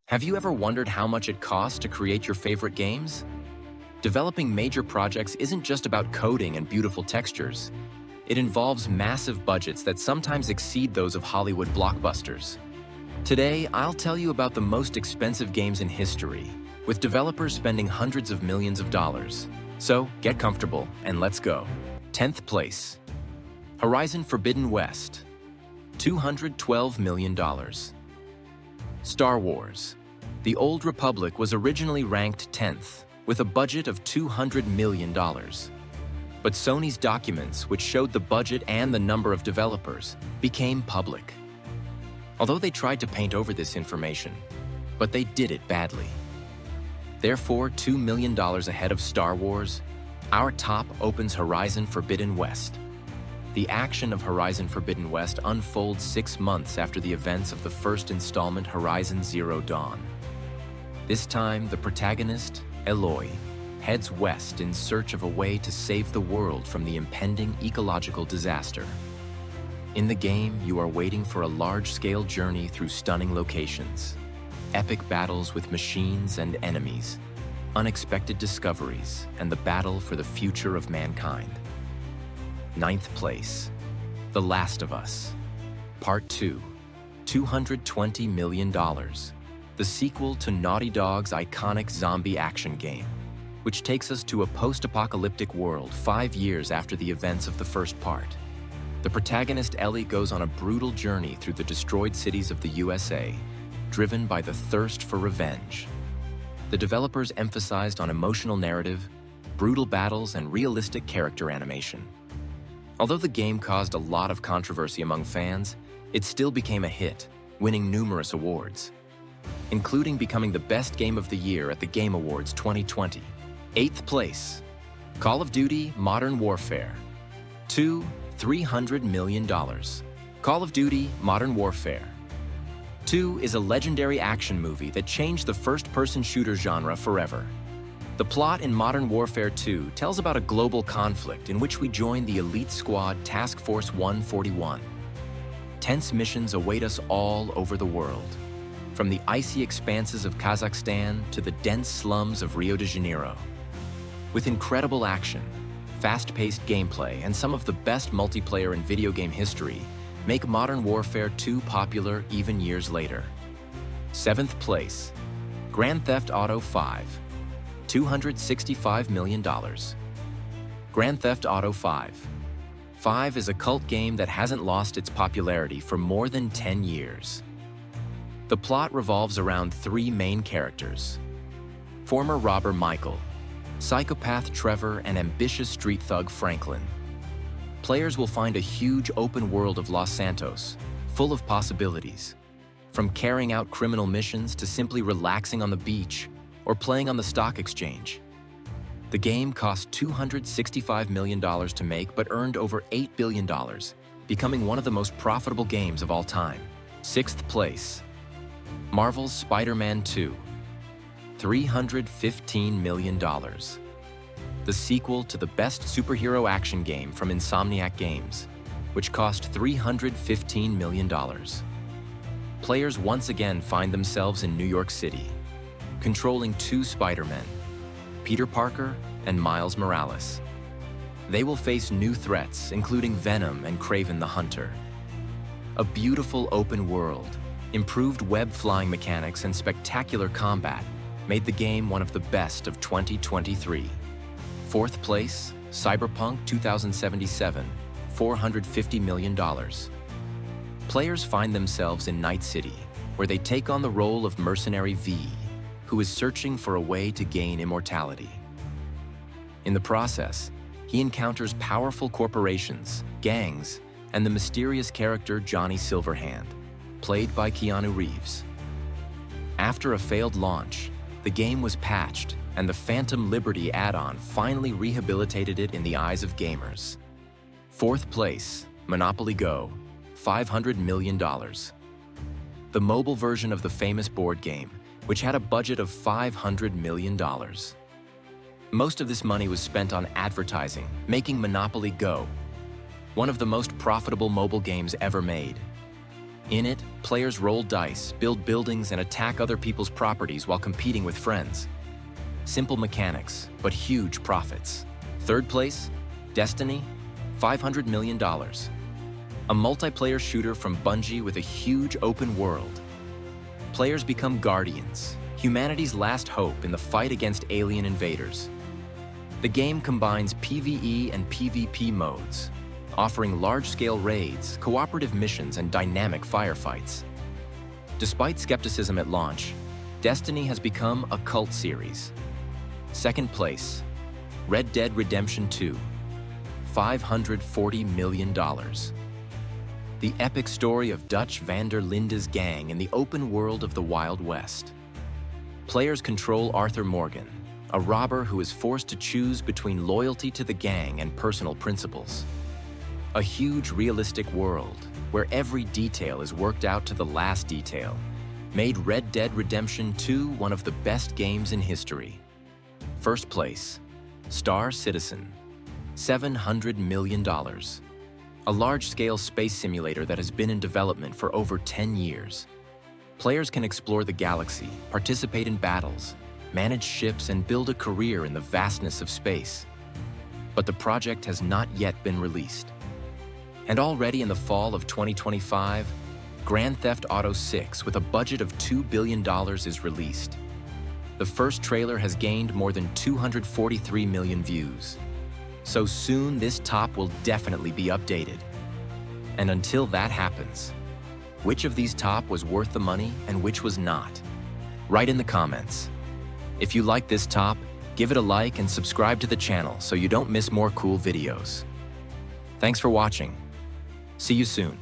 Have you ever wondered how much it costs to create your favorite games? Developing major projects isn't just about coding and beautiful textures. It involves massive budgets that sometimes exceed those of Hollywood blockbusters. Today, I'll tell you about the most expensive games in history, with developers spending hundreds of millions of dollars. So, get comfortable and let's go. 10th place. Horizon Forbidden West. $212 million. Star Wars. The Old Republic was originally ranked 10th, with a budget of $200 million. But Sony's documents, which showed the budget and the number of developers, became public. Although they tried to paint over this information, but they did it badly. Therefore, $2 million ahead of Star Wars, our top opens Horizon Forbidden West. The action of Horizon Forbidden West unfolds 6 months after the events of the first installment, Horizon Zero Dawn. This time, the protagonist, Aloy, heads west in search of a way to save the world from the impending ecological disaster. In the game, you are waiting for a large-scale journey through stunning locations, epic battles with machines and enemies, unexpected discoveries, and the battle for the future of mankind. 9th place. The Last of Us. Part 2. $220 million. The sequel to Naughty Dog's iconic zombie action game, which takes us to a post-apocalyptic world 5 years after the events of the first part. The protagonist Ellie goes on a brutal journey through the destroyed cities of the USA, driven by the thirst for revenge. The developers emphasized on emotional narrative, brutal battles, and realistic character animation. Although the game caused a lot of controversy among fans, it still became a hit, winning numerous awards, including becoming the best game of the year at the Game Awards 2020. 8th place. Call of Duty Modern Warfare. $300 million. Call of Duty Modern Warfare 2 is a legendary action movie that changed the first-person shooter genre forever. The plot in Modern Warfare 2 tells about a global conflict in which we join the elite squad Task Force 141. Tense missions await us all over the world, from the icy expanses of Kazakhstan to the dense slums of Rio de Janeiro. With incredible action, fast-paced gameplay, and some of the best multiplayer in video game history, make Modern Warfare 2 popular even years later. 7th place. Grand Theft Auto 5. $265 million. Grand Theft Auto 5. 5 is a cult game that hasn't lost its popularity for more than 10 years. The plot revolves around 3 main characters: former robber Michael, psychopath Trevor, and ambitious street thug Franklin. Players will find a huge open world of Los Santos, full of possibilities, from carrying out criminal missions to simply relaxing on the beach or playing on the stock exchange. The game cost $265 million to make but earned over $8 billion, becoming one of the most profitable games of all time. 6th place. Marvel's Spider-Man 2. $315 million. The sequel to the best superhero action game from Insomniac Games, which cost $315 million. Players once again find themselves in New York City, controlling 2 Spider-Men, Peter Parker and Miles Morales. They will face new threats, including Venom and Kraven the Hunter. A beautiful open world, improved web flying mechanics, and spectacular combat made the game one of the best of 2023. 4th place, Cyberpunk 2077, $450 million. Players find themselves in Night City, where they take on the role of mercenary V, who is searching for a way to gain immortality. In the process, he encounters powerful corporations, gangs, and the mysterious character Johnny Silverhand, played by Keanu Reeves. After a failed launch, the game was patched, and the Phantom Liberty add-on finally rehabilitated it in the eyes of gamers. 4th place, Monopoly Go, $500 million. The mobile version of the famous board game, which had a budget of $500 million. Most of this money was spent on advertising, making Monopoly Go one of the most profitable mobile games ever made. In it, players roll dice, build buildings, and attack other people's properties while competing with friends. Simple mechanics, but huge profits. Third place, Destiny, $500 million. A multiplayer shooter from Bungie with a huge open world. Players become guardians, humanity's last hope in the fight against alien invaders. The game combines PvE and PvP modes, offering large-scale raids, cooperative missions, and dynamic firefights. Despite skepticism at launch, Destiny has become a cult series. Second place, Red Dead Redemption 2, $540 million. The epic story of Dutch van der Linde's gang in the open world of the Wild West. Players control Arthur Morgan, a robber who is forced to choose between loyalty to the gang and personal principles. A huge realistic world where every detail is worked out to the last detail made Red Dead Redemption 2 one of the best games in history. First place, Star Citizen, $700 million. A large-scale space simulator that has been in development for over 10 years. Players can explore the galaxy, participate in battles, manage ships, and build a career in the vastness of space. But the project has not yet been released. And already in the fall of 2025, Grand Theft Auto 6, with a budget of $2 billion, is released. The first trailer has gained more than 243 million views. So soon, this top will definitely be updated. And until that happens, which of these top was worth the money and which was not? Write in the comments. If you like this top, give it a like and subscribe to the channel so you don't miss more cool videos. Thanks for watching. See you soon.